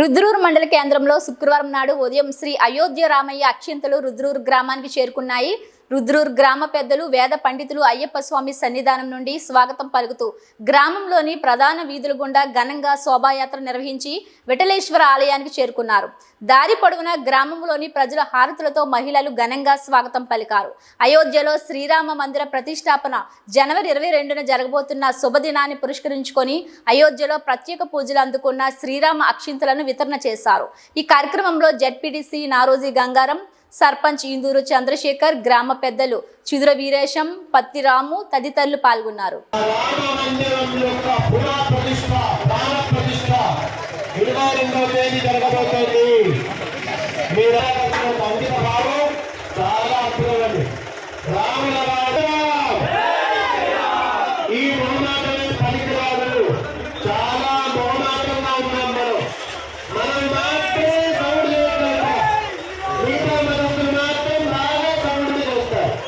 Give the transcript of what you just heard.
రుద్రూరు మండల కేంద్రంలో శుక్రవారం నాడు ఉదయం శ్రీ అయోధ్య రామయ్య అక్షింతలు రుద్రూరు గ్రామానికి చేరుకున్నాయి. రుద్రూరు గ్రామ పెద్దలు, వేద పండితులు అయ్యప్ప స్వామి సన్నిధానం నుండి స్వాగతం పలుకుతూ గ్రామంలోని ప్రధాన వీధుల గుండా ఘనంగా శోభాయాత్ర నిర్వహించి విఠలేశ్వర ఆలయానికి చేరుకున్నారు. దారి పొడవునా గ్రామంలోని ప్రజల హారతులతో మహిళలు ఘనంగా స్వాగతం పలికారు. అయోధ్యలో శ్రీరామ మందిర ప్రతిష్టాపన జనవరి 22న జరగబోతున్న శుభదినాన్ని పురస్కరించుకొని అయోధ్యలో ప్రత్యేక పూజలు అందుకున్న శ్రీరామ అక్షింతలను వితరణ చేశారు. ఈ కార్యక్రమంలో జెడ్పీటీసీ నారోజీ గంగారం, సర్పంచ్ ఇందూరు చంద్రశేఖర్, గ్రామ పెద్దలు చిదుర వీరేశం, పత్తి రాము తదితరులు పాల్గొన్నారు. 22వ తేదీ జరగబోతోంది.